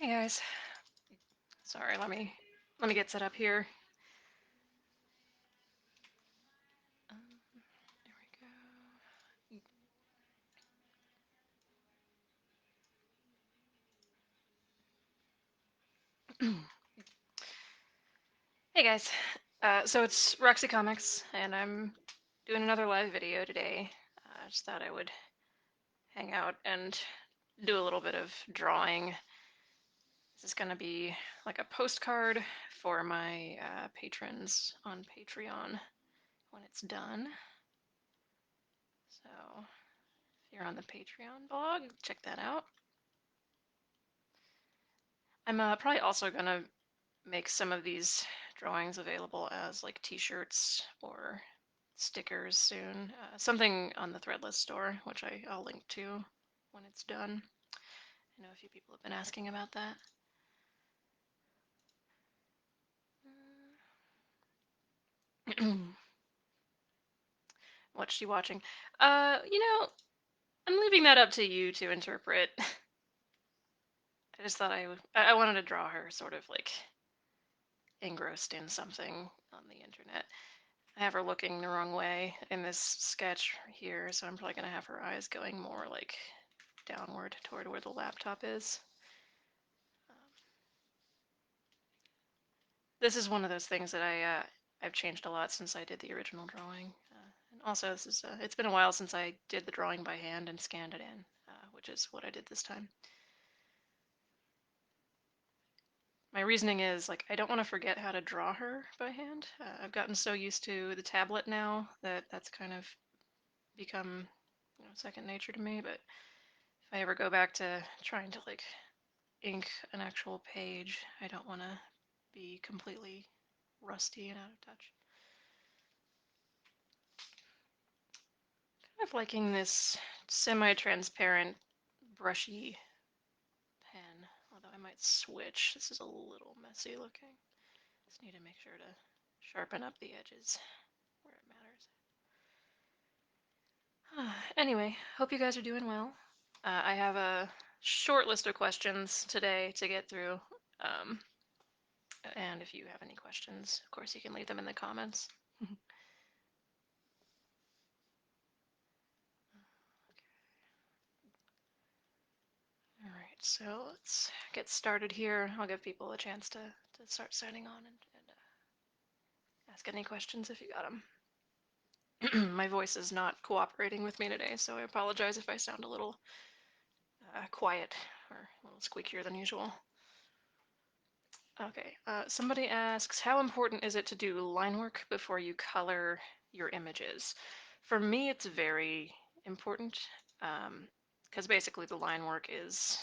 Hey guys, sorry, let me get set up here. There we go. Hey guys, so it's Roxy Comics, and I'm doing another live video today. I just thought I would hang out and do a little bit of drawing. This is gonna be like a postcard for my patrons on Patreon when it's done. So if you're on the Patreon blog, check that out. I'm probably also gonna make some of these drawings available as like t-shirts or stickers soon. Something on the Threadless store, which I'll link to when it's done. I know a few people have been asking about that. What's she watching? You know, I'm leaving that up to you to interpret. I just thought I wanted to draw her sort of like engrossed in something on the internet. I have her looking the wrong way in this sketch here, so I'm probably gonna have her eyes going more like downward toward where the laptop is. This is one of those things that I've changed a lot since I did the original drawing. And also, this is it's been a while since I did the drawing by hand and scanned it in, which is what I did this time. My reasoning is like I don't want to forget how to draw her by hand. I've gotten so used to the tablet now that that's kind of become second nature to me. But if I ever go back to trying to like ink an actual page, I don't want to be completely rusty and out of touch. Kind of liking this semi-transparent brushy pen, although I might switch. This is a little messy looking. Just need to make sure to sharpen up the edges where it matters. Anyway, hope you guys are doing well. I have a short list of questions today to get through. Um, and if you have any questions, of course, you can leave them in the comments. All right, so let's get started here. I'll give people a chance to start signing on and ask any questions if you got them. My voice is not cooperating with me today, so I apologize if I sound a little quiet or a little squeakier than usual. Okay, somebody asks, how important is it to do line work before you color your images? For me, it's very important because basically the line work is,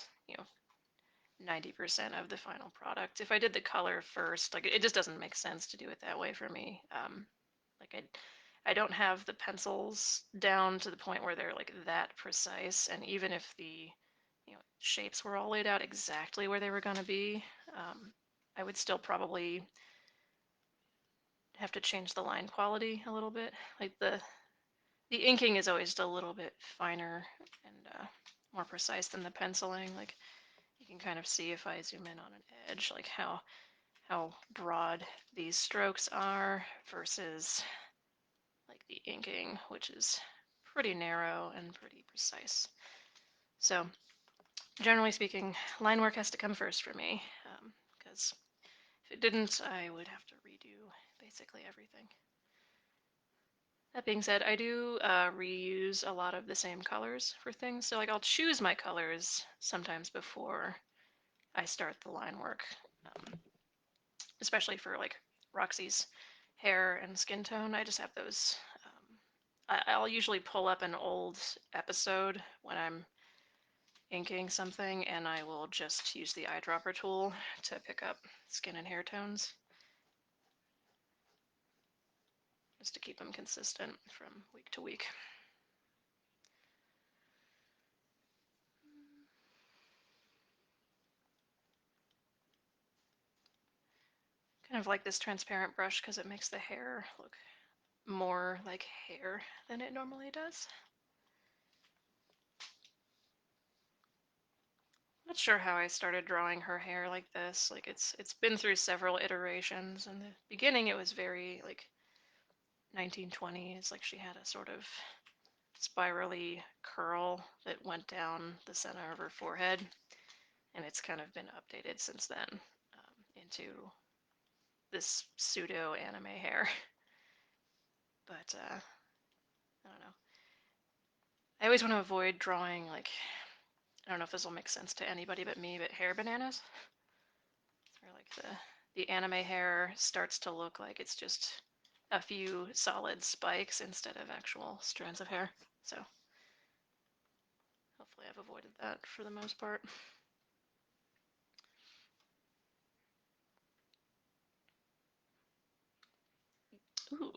90% of the final product. If I did the color first, like it just doesn't make sense to do it that way for me. Like I don't have the pencils down to the point where they're like that precise, and even if the shapes were all laid out exactly where they were going to be, I would still probably have to change the line quality a little bit. Like the inking is always just a little bit finer and more precise than the penciling. Like you can kind of see if I zoom in on an edge, like how broad these strokes are versus like the inking, which is pretty narrow and pretty precise. So generally speaking, line work has to come first for me, because if it didn't, I would have to redo basically everything. That being said, I do reuse a lot of the same colors for things. So like I'll choose my colors sometimes before I start the line work, especially for like Roxy's hair and skin tone. I just have those. I'll usually pull up an old episode when I'm inking something, and I will just use the eyedropper tool to pick up skin and hair tones, just to keep them consistent from week to week. Kind of like this transparent brush because it makes the hair look more like hair than it normally does. not sure how I started drawing her hair like this. Like it's been through several iterations. In the beginning, it was very like 1920s. Like she had a sort of spirally curl that went down the center of her forehead, and it's kind of been updated since then into this pseudo anime hair. But I don't know. I always want to avoid drawing like I don't know if this will make sense to anybody but me, but hair bananas. Where like the anime hair starts to look like it's just a few solid spikes instead of actual strands of hair. So hopefully I've avoided that for the most part. Ooh.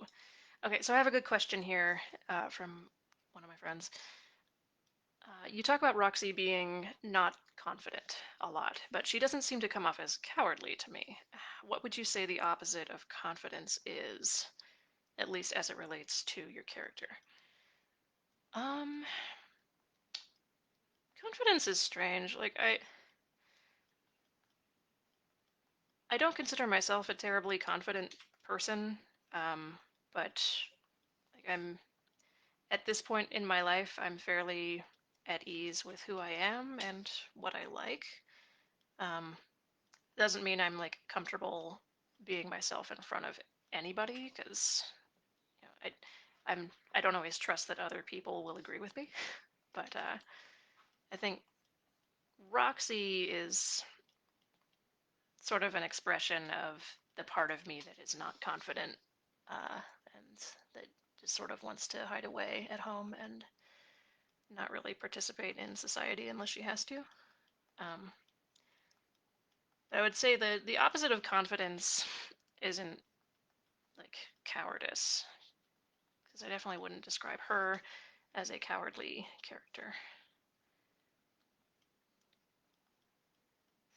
Okay, so I have a good question here from one of my friends. You talk about Roxy being not confident a lot, but she doesn't seem to come off as cowardly to me. What would you say the opposite of confidence is, at least as it relates to your character? Um, Confidence is strange. Like I don't consider myself a terribly confident person, um, but like I'm at this point in my life, I'm fairly at ease with who I am and what I like. Um, doesn't mean I'm like comfortable being myself in front of anybody because you know, I don't always trust that other people will agree with me. But I think Roxy is sort of an expression of the part of me that is not confident and that just sort of wants to hide away at home and not really participate in society unless she has to. Um, I would say the opposite of confidence isn't like cowardice, because I definitely wouldn't describe her as a cowardly character.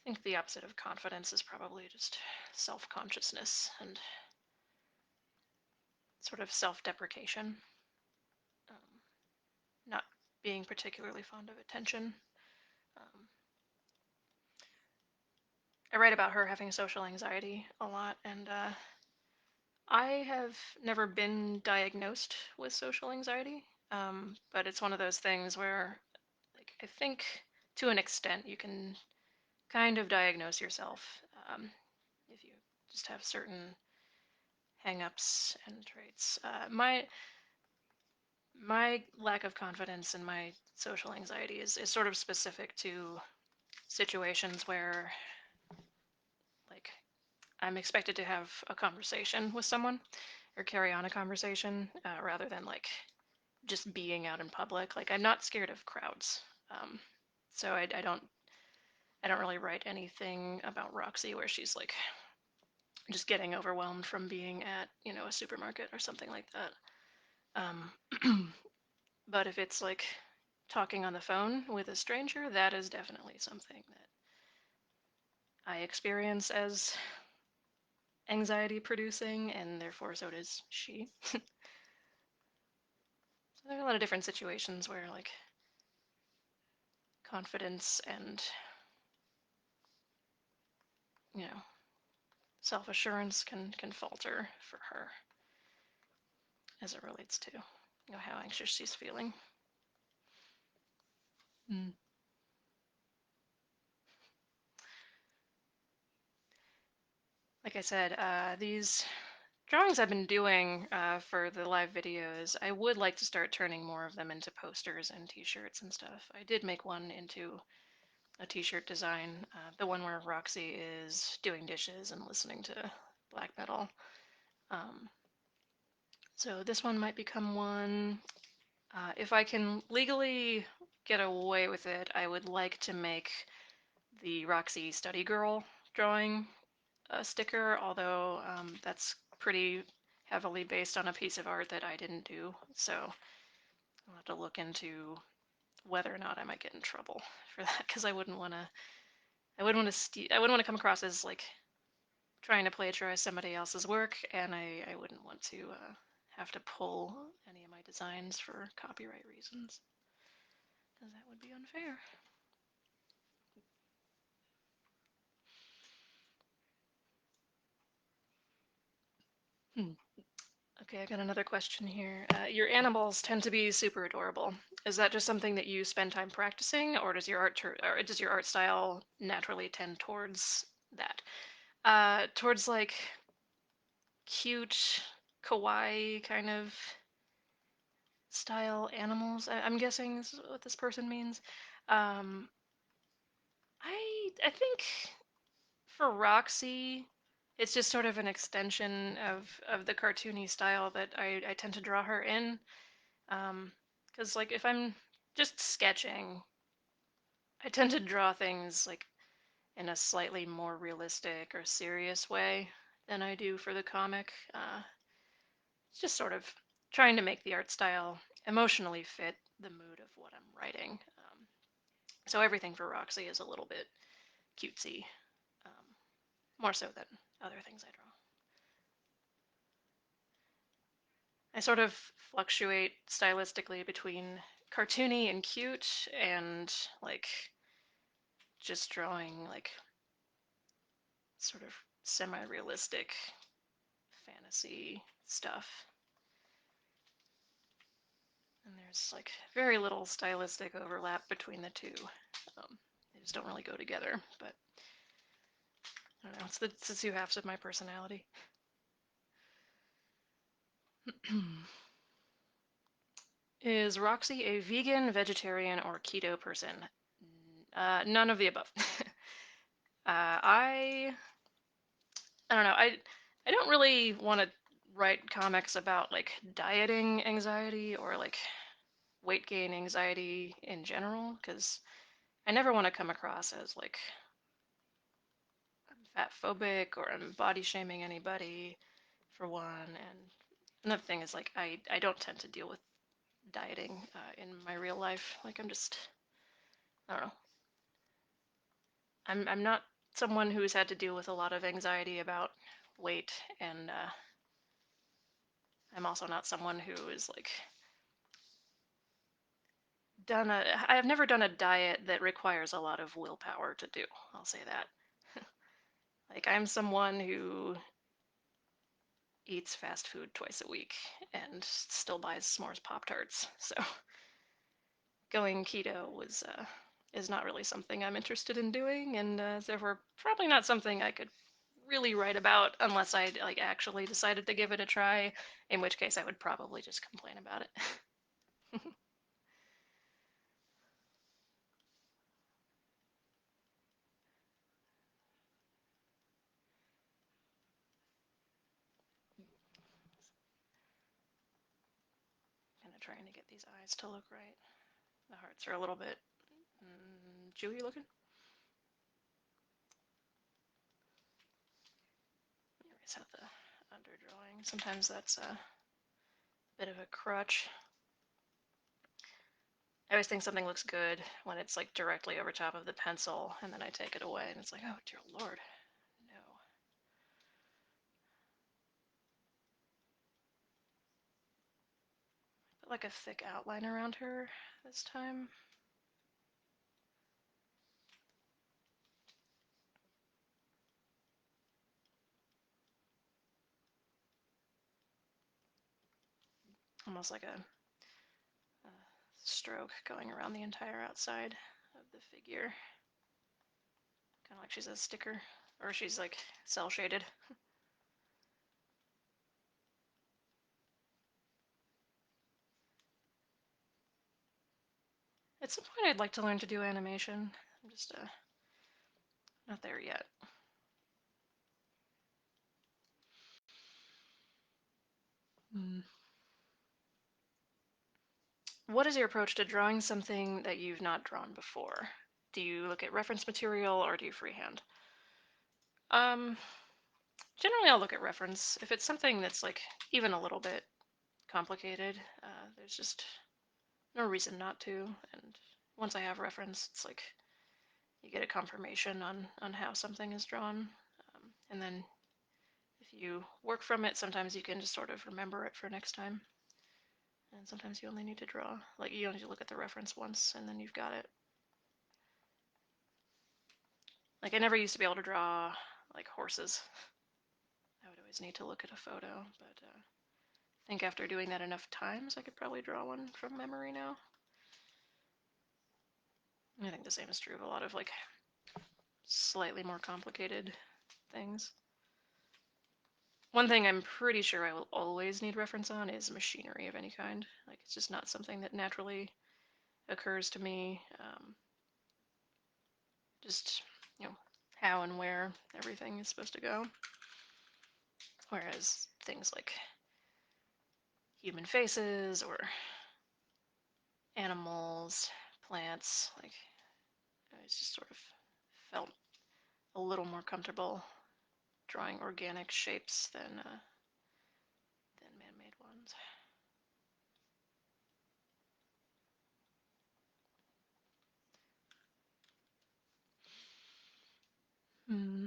I think the opposite of confidence is probably just self consciousness and sort of self deprecation, um, not being particularly fond of attention. Um, I write about her having social anxiety a lot, and I have never been diagnosed with social anxiety, but it's one of those things where, like, I think to an extent you can kind of diagnose yourself if you just have certain hang-ups and traits. My lack of confidence and my social anxiety is sort of specific to situations where, like, I'm expected to have a conversation with someone or carry on a conversation rather than like just being out in public. Like I'm not scared of crowds, um, so I don't really write anything about Roxy where she's like just getting overwhelmed from being at a supermarket or something like that. But if it's like talking on the phone with a stranger, that is definitely something that I experience as anxiety producing, and therefore so does she. So there are a lot of different situations where like confidence and you know self-assurance can falter for her as it relates to how anxious she's feeling. Mm. Like I said, these drawings I've been doing for the live videos, I would like to start turning more of them into posters and t-shirts and stuff. I did make one into a t-shirt design, the one where Roxy is doing dishes and listening to black metal. Um, so this one might become one. If I can legally get away with it, I would like to make the Roxy Study Girl drawing a sticker, although that's pretty heavily based on a piece of art that I didn't do. So I'll have to look into whether or not I might get in trouble for that, because I wouldn't want to come across as like trying to plagiarize somebody else's work, and I wouldn't want to have to pull any of my designs for copyright reasons, because that would be unfair. Hmm. Okay, I got another question here. Your animals tend to be super adorable. Is that just something that you spend time practicing, or does your art style naturally tend towards that? Towards like cute, kawaii kind of style animals. I'm guessing this is what this person means. Um, I think for Roxy, it's just sort of an extension of the cartoony style that I tend to draw her in. Because like if I'm just sketching, I tend to draw things like in a slightly more realistic or serious way than I do for the comic. It's just sort of trying to make the art style emotionally fit the mood of what I'm writing. So everything for Roxy is a little bit cutesy, um, more so than other things I draw. I sort of fluctuate stylistically between cartoony and cute and like just drawing like sort of semi-realistic fantasy stuff. And there's like very little stylistic overlap between the two. They just don't really go together. But I don't know. It's the two halves of my personality. Is Roxy a vegan, vegetarian, or keto person? None of the above. I don't know. I don't really want to write comics about like dieting anxiety or like weight gain anxiety in general because I never want to come across as like I'm fat phobic or I'm body shaming anybody for one. And another thing is like I don't tend to deal with dieting in my real life. Like I don't know. I'm not someone who's had to deal with a lot of anxiety about weight, and I'm also not someone who is like done a. I've never done a diet that requires a lot of willpower to do. I'll say that. Like I'm someone who eats fast food twice a week and still buys s'mores Pop Tarts. So going keto was is not really something I'm interested in doing, and therefore probably not something I could really write about unless I like actually decided to give it a try. In which case, I would probably just complain about it. Kind of trying to get these eyes to look right. The hearts are a little bit chewy looking. You always have the underdrawing. Sometimes that's a bit of a crutch. I always think something looks good when it's like directly over top of the pencil, and then I take it away, and it's like, oh dear lord, no. Put like a thick outline around her this time. Almost like a stroke going around the entire outside of the figure. Kind of like she's a sticker, or she's like cell shaded. At some point, I'd like to learn to do animation. I'm just not there yet. Mm. What is your approach to drawing something that you've not drawn before? Do you look at reference material or do you freehand? Um, Generally, I'll look at reference. If it's something that's like even a little bit complicated, there's just no reason not to. And once I have reference, it's like you get a confirmation on how something is drawn. And then if you work from it, sometimes you can just sort of remember it for next time. And sometimes you only need to draw, like you only need to look at the reference once and then you've got it. Like I never used to be able to draw like horses. I would always always need to look at a photo, but I think after doing that enough times, I could probably draw one from memory now. I think the same is true of a lot of like slightly more complicated things. One thing I'm pretty sure I will always need reference on is machinery of any kind. Like, it's just not something that naturally occurs to me. Just, you know, how and where everything is supposed to go. Whereas things like human faces or animals, plants, like, I just sort of felt a little more comfortable drawing organic shapes than man-made ones. Hmm.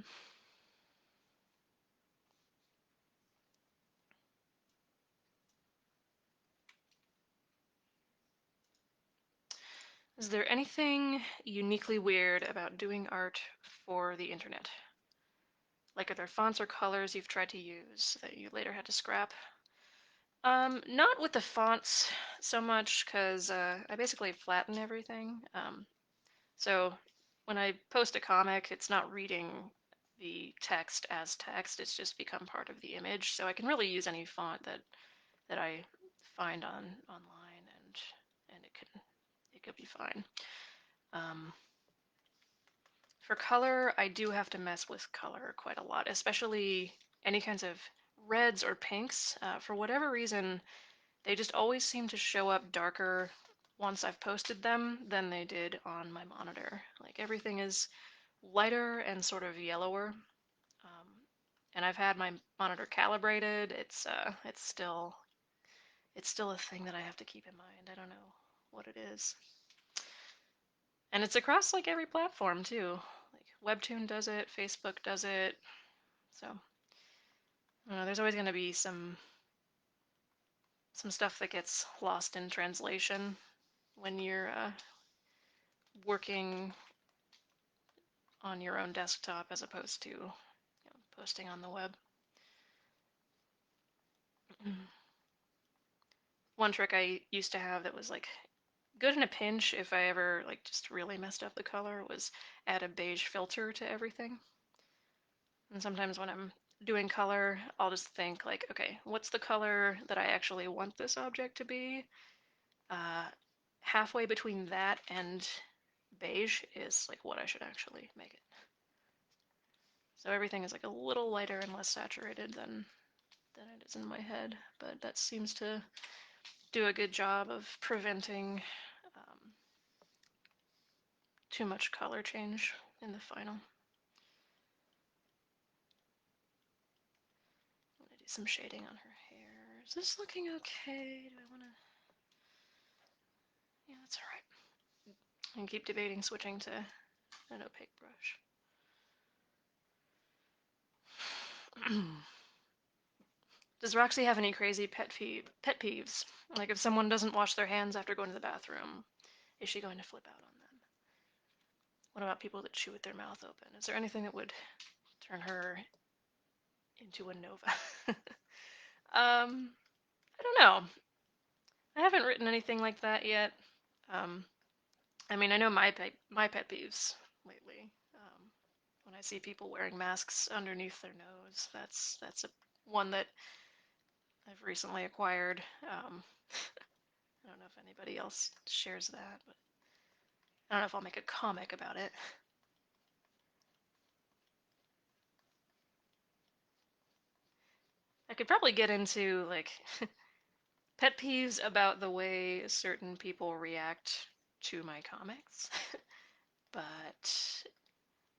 Is there anything uniquely weird about doing art for the internet? Like, are there fonts or colors you've tried to use that you later had to scrap? Not with the fonts so much, because I basically flatten everything. So when I post a comic, it's not reading the text as text, it's just become part of the image. So I can really use any font that I find online, and it could be fine. Um, for color, I do have to mess with color quite a lot, especially any kinds of reds or pinks. For whatever reason, they just always seem to show up darker once I've posted them than they did on my monitor. Like, everything is lighter and sort of yellower. Um, and I've had my monitor calibrated. It's still a thing that I have to keep in mind. I don't know what it is. And it's across like every platform too. Like, Webtoon does it, Facebook does it. So I don't know, there's always going to be some stuff that gets lost in translation when you're working on your own desktop as opposed to posting on the web. One trick I used to have that was like good in a pinch if I ever like just really messed up the color was add a beige filter to everything. And sometimes when I'm doing color, I'll just think like, okay, what's the color that I actually want this object to be? Uh, Halfway between that and beige is like what I should actually make it. So everything is like a little lighter and less saturated than it is in my head, but that seems to do a good job of preventing um, too much color change in the final. I'm gonna do some shading on her hair. Is this looking okay? Do I wanna? Yeah, that's alright. I can keep debating switching to an opaque brush. Does Roxy have any crazy pet peeves? Like, if someone doesn't wash their hands after going to the bathroom, is she going to flip out on them? What about people that chew with their mouth open? Is there anything that would turn her into a Nova? I don't know. I haven't written anything like that yet. Um, I mean, I know my pet peeves lately. When I see people wearing masks underneath their nose, that's one that I've recently acquired. I don't know if anybody else shares that, but I don't know if I'll make a comic about it. I could probably get into like pet peeves about the way certain people react to my comics, but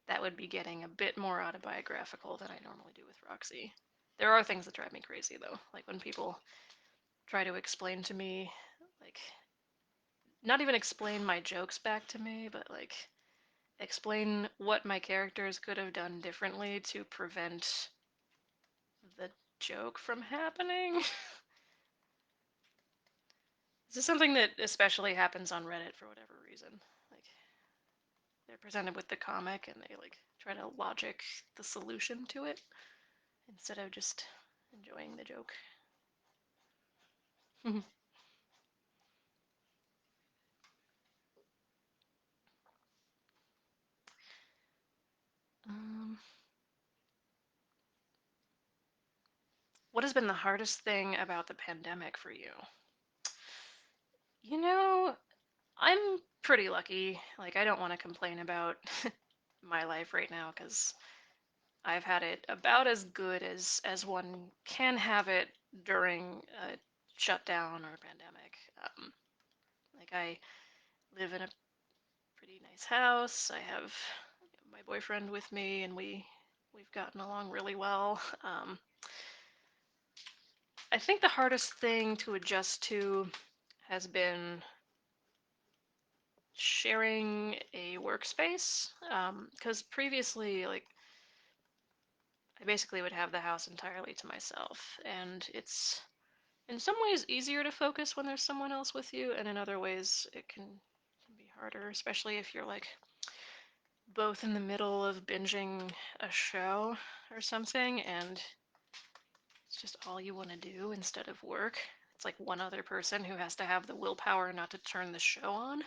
that would be getting a bit more autobiographical than I normally do with Roxy. There are things that drive me crazy though, like when people try to explain to me, like, not even explain my jokes back to me, but like explain what my characters could have done differently to prevent the joke from happening. This is something that especially happens on Reddit for whatever reason. Like, they're presented with the comic and they like try to logic the solution to it instead of just enjoying the joke. um, what has been the hardest thing about the pandemic for you? You know, I'm pretty lucky. Like, I don't want to complain about my life right now because I've had it about as good as one can have it during a shutdown or a pandemic. Like, I live in a pretty nice house. I have my boyfriend with me, and we've gotten along really well. I think the hardest thing to adjust to has been sharing a workspace. Because previously, like, I basically would have the house entirely to myself, and it's in some ways easier to focus when there's someone else with you, and in other ways it can be harder, especially if you're like both in the middle of binging a show or something, and it's just all you want to do instead of work. It's like one other person who has to have the willpower not to turn the show on.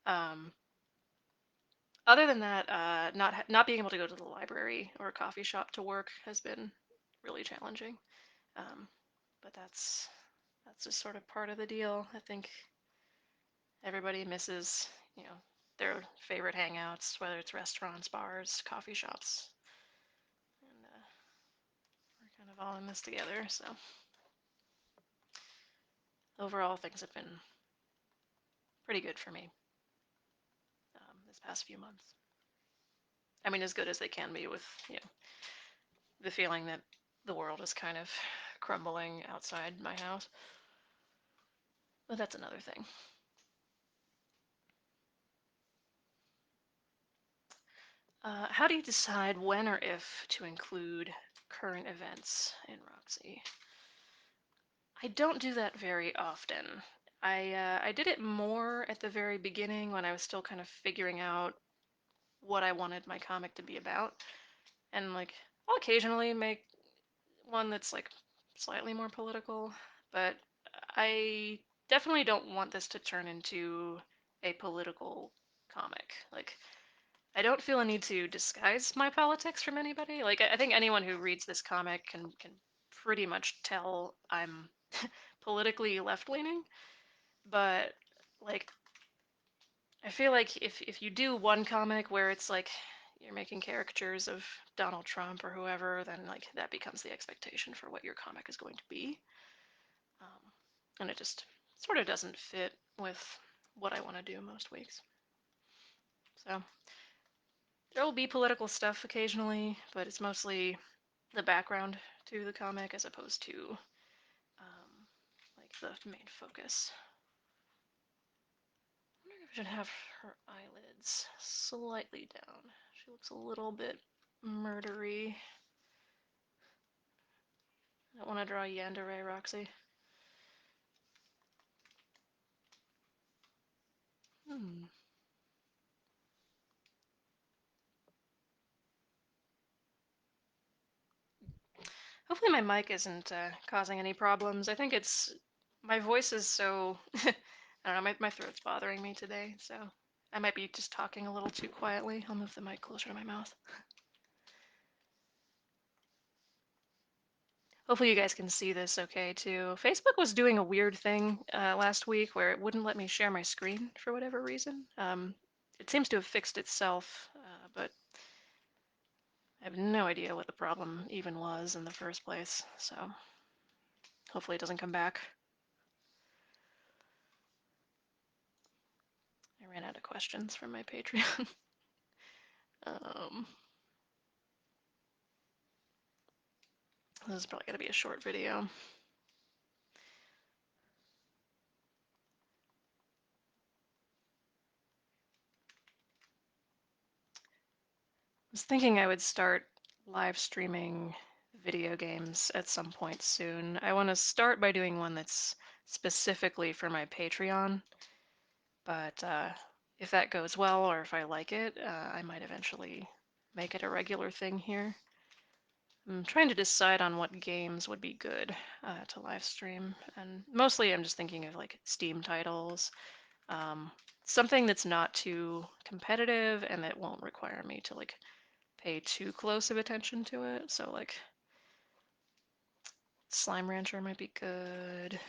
um, Other than that, not being able to go to the library or a coffee shop to work has been really challenging. Um, but that's just sort of part of the deal. I think everybody misses, you know, their favorite hangouts, whether it's restaurants, bars, coffee shops, and we're kind of all in this together. So overall, things have been pretty good for me this past few months. I mean, as good as they can be with, you know, the feeling that the world is kind of crumbling outside my house. But that's another thing. How do you decide when or if to include current events in Roxy? I don't do that very often. I did it more at the very beginning when I was still kind of figuring out what I wanted my comic to be about, and like I'll occasionally make one that's like slightly more political, but I definitely don't want this to turn into a political comic. Like I don't feel a need to disguise my politics from anybody. Like I think anyone who reads this comic can pretty much tell I'm politically left leaning, but like I feel like if you do one comic where it's like you're making caricatures of Donald Trump or whoever, then like that becomes the expectation for what your comic is going to be, um, and it just sort of doesn't fit with what I want to do most weeks. So there will be political stuff occasionally, but it's mostly the background to the comic as opposed to um, like the main focus. I wonder if I should have her eyelids slightly down. She looks a little bit murdery. I don't want to draw Yandere, Roxy. Hmm. Hopefully my mic isn't causing any problems. I think it's my voice is so I don't know, my throat's bothering me today, so I might be just talking a little too quietly. I'll move the mic closer to my mouth. Hopefully you guys can see this okay too. Facebook was doing a weird thing last week where it wouldn't let me share my screen for whatever reason. It seems to have fixed itself, but I have no idea what the problem even was in the first place. So hopefully it doesn't come back. I ran out of questions from my Patreon. um, this is probably going to be a short video. Was thinking I would start live streaming video games at some point soon. I want to start by doing one that's specifically for my Patreon, but if that goes well or if I like it, I might eventually make it a regular thing here. I'm trying to decide on what games would be good to live stream, and mostly I'm just thinking of like Steam titles, um, something that's not too competitive and that won't require me to like pay too close of attention to it. So like Slime Rancher might be good.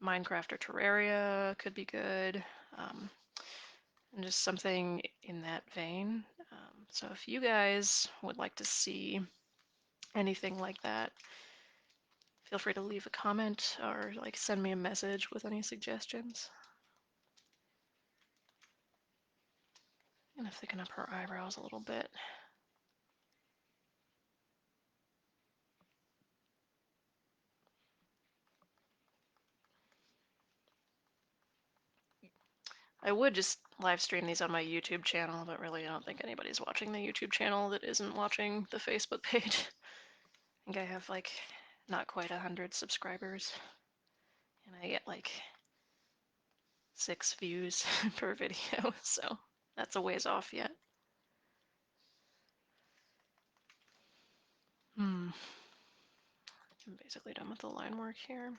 Minecraft or Terraria could be good. Um, and just something in that vein. So if you guys would like to see anything like that, feel free to leave a comment or like send me a message with any suggestions. I'm gonna thicken up her eyebrows a little bit. I would just live stream these on my YouTube channel, but really I don't think anybody's watching the YouTube channel that isn't watching the Facebook page. I think I have like not quite 100 subscribers, and I get like 6 views per video, so that's a ways off yet. I'm basically done with the line work here.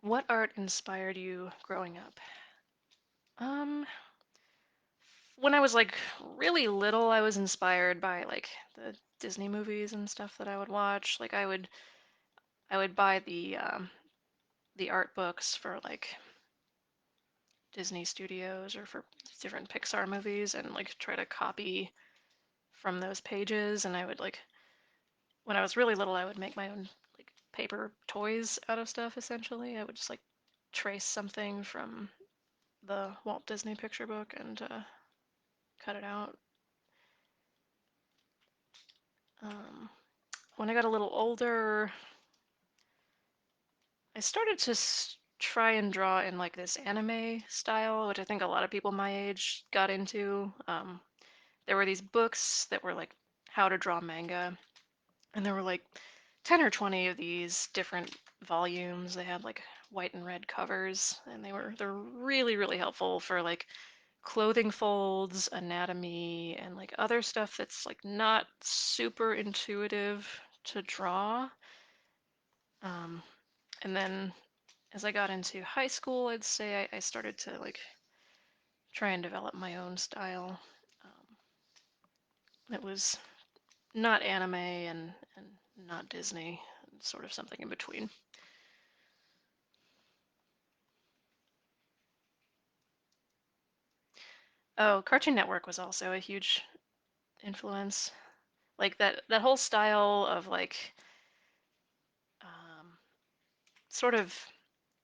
What art inspired you growing up? Um, when I was like really little, I was inspired by like the Disney movies and stuff that I would watch. Like I would buy the art books for like Disney Studios or for different Pixar movies and like try to copy from those pages. And I would like when I was really little, I would make my own like paper toys out of stuff essentially. I would just like trace something from the Walt Disney picture book and cut it out. Um, when I got a little older, I started to try and draw in like this anime style, which I think a lot of people my age got into. There were these books that were like how to draw manga, and there were like 10 or 20 of these different volumes. They had like white and red covers, and they're really really helpful for like clothing folds, anatomy, and like other stuff that's like not super intuitive to draw. Um, and then as I got into high school, I'd say I started to like try and develop my own style. It was not anime and not Disney, sort of something in between. Oh, Cartoon Network was also a huge influence. Like that whole style of like um, sort of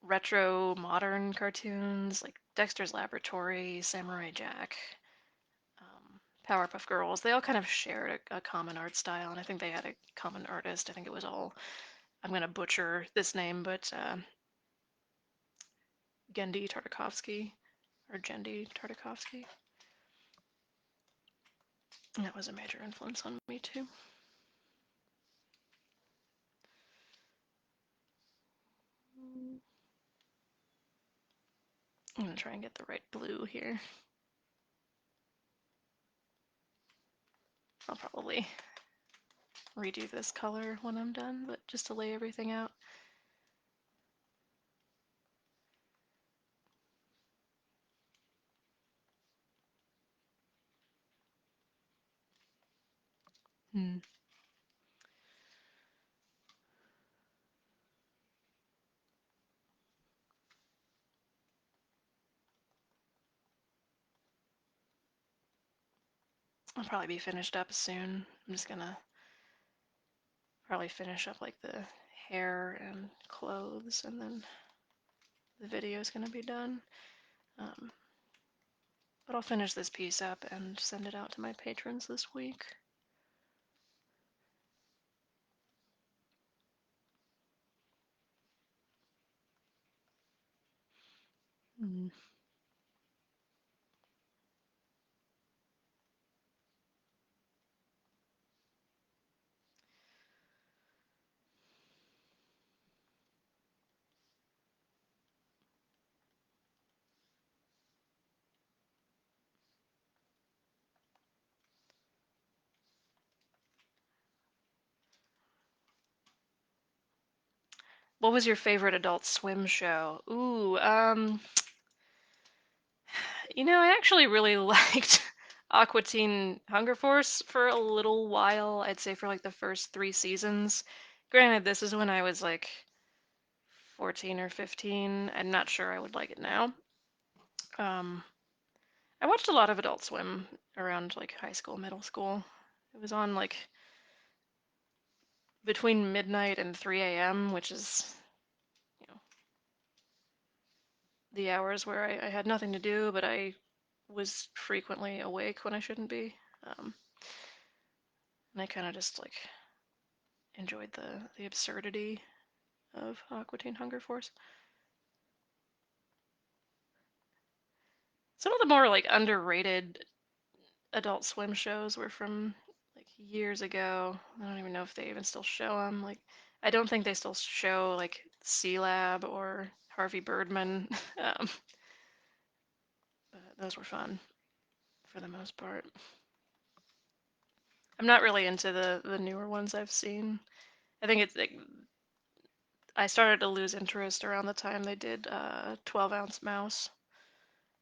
retro modern cartoons like Dexter's Laboratory, Samurai Jack, Powerpuff Girls. They all kind of shared a common art style, and I think they had a common artist. I think it was all, I'm going to butcher this name, but Gendy Tartakovsky or Gendy Tartakovsky. And that was a major influence on me too. I'm going to try and get the right blue here. I'll probably redo this color when I'm done, but just to lay everything out. Hmm. I'll probably be finished up soon. I'm just gonna probably finish up like the hair and clothes, and then the video is gonna be done. Um, but I'll finish this piece up and send it out to my patrons this week. Mm. What was your favorite Adult Swim show? Ooh, I actually really liked Aqua Teen Hunger Force for a little while. I'd say for like the first 3 seasons. Granted, this is when I was like 14 or 15. I'm not sure I would like it now. Um, I watched a lot of Adult Swim around like high school, middle school. It was on like between midnight and 3 a.m., which is, you know, the hours where I had nothing to do, but I was frequently awake when I shouldn't be. Um, and I kind of just like enjoyed the absurdity of Aqua Teen Hunger Force. Some of the more like underrated Adult Swim shows were from like years ago. I don't even know if they even still show them. Like, I don't think they still show like C Lab or Harvey Birdman. um, but those were fun for the most part. I'm not really into the newer ones I've seen. I think it's like I started to lose interest around the time they did 12-ounce mouse.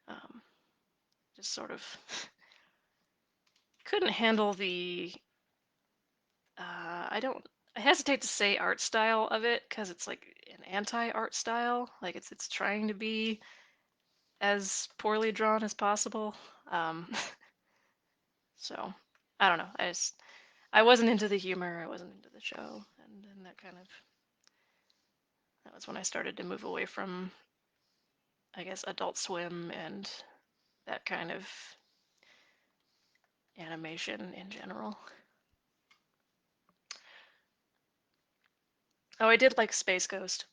Um, just sort of couldn't handle the I don't I hesitate to say art style of it because it's like an anti-art style. Like it's trying to be as poorly drawn as possible. Um, so I don't know. I wasn't into the humor. I wasn't into the show, and then that was when I started to move away from, I guess, Adult Swim and that kind of animation in general. Oh, I did like Space Ghost.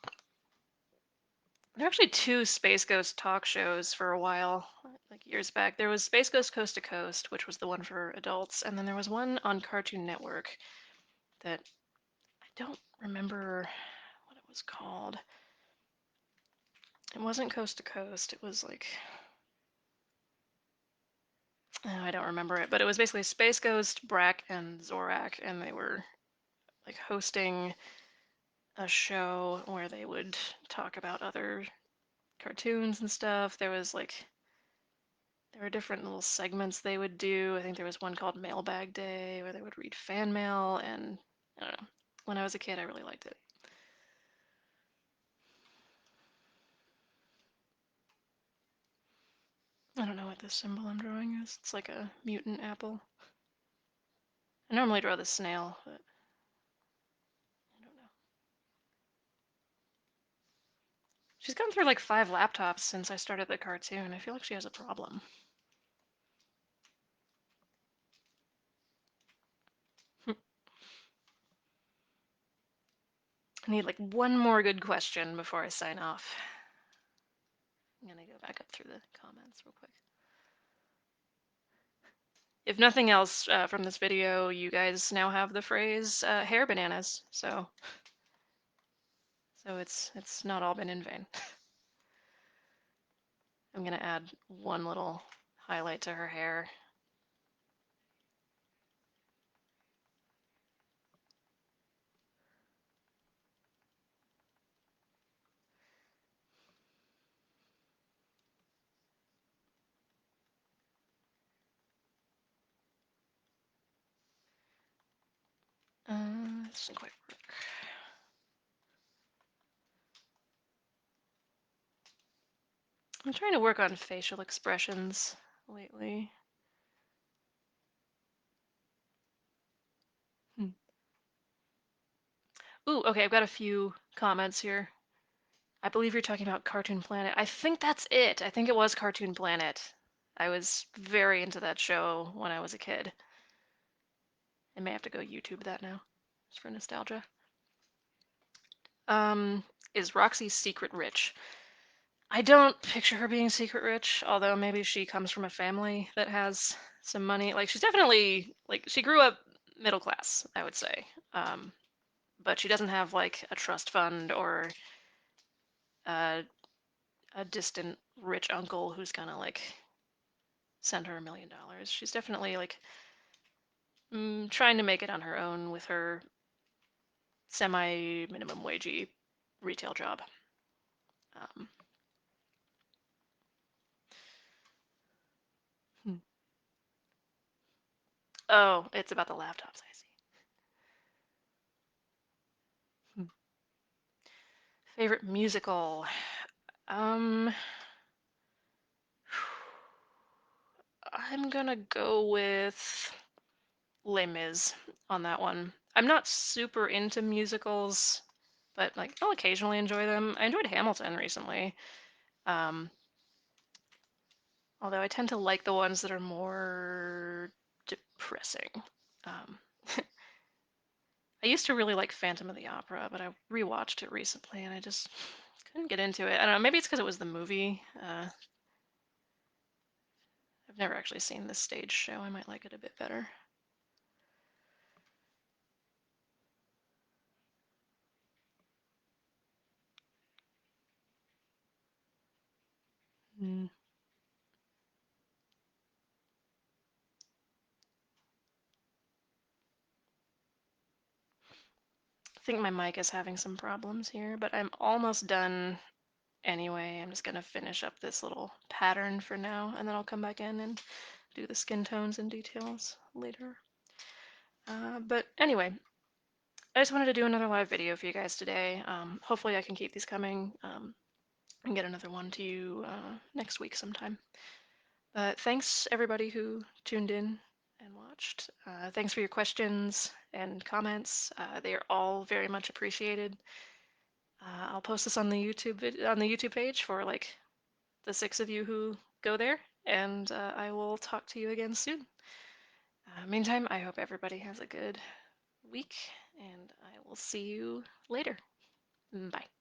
There were actually two Space Ghost talk shows for a while, like years back. There was Space Ghost Coast to Coast, which was the one for adults, and then there was one on Cartoon Network that I don't remember what it was called. It wasn't Coast to Coast. It was like, oh, I don't remember it, but it was basically Space Ghost, Brack, and Zorak, and they were like hosting a show where they would talk about other cartoons and stuff. There were different little segments they would do. I think there was one called Mailbag Day where they would read fan mail, and I don't know. When I was a kid, I really liked it. I don't know what this symbol I'm drawing is. It's like a mutant apple. I normally draw the snail, but I don't know. She's gone through like 5 laptops since I started the cartoon. I feel like she has a problem. I need like one more good question before I sign off. I'm gonna go back up through the comments real quick. If nothing else from this video, you guys now have the phrase hair bananas. So it's not all been in vain. I'm gonna add one little highlight to her hair. This doesn't quite work. I'm trying to work on facial expressions lately. Hmm. Ooh, okay, I've got a few comments here. I believe you're talking about Cartoon Planet. I think that's it. I think it was Cartoon Planet. I was very into that show when I was a kid. I may have to go YouTube that now, just for nostalgia. Um, is Roxy secret rich? I don't picture her being secret rich, although maybe she comes from a family that has some money. Like she's definitely like she grew up middle class, I would say. Um, but she doesn't have like a trust fund or a, a distant rich uncle who's gonna like send her $1 million. She's definitely like trying to make it on her own with her semi minimum wagey retail job. Um, hmm. Oh, it's about the laptops, I see. Hmm. Favorite musical? Um, I'm gonna go with Les Mis on that one. I'm not super into musicals, but like I'll occasionally enjoy them. I enjoyed Hamilton recently. Um, Although I tend to like the ones that are more depressing. Um, I used to really like Phantom of the Opera, but I rewatched it recently and I just couldn't get into it. I don't know, maybe it's because it was the movie. I've never actually seen this stage show. I might like it a bit better. Mm. I think my mic is having some problems here, but I'm almost done anyway. I'm just going to finish up this little pattern for now, and then I'll come back in and do the skin tones and details later. But anyway, I just wanted to do another live video for you guys today. Hopefully I can keep these coming and get another one to you next week sometime. But thanks everybody who tuned in and watched. Thanks for your questions and comments. They are all very much appreciated. I'll post this on the YouTube page for like the 6 of you who go there, and I will talk to you again soon. Meantime, I hope everybody has a good week, and I will see you later. Bye.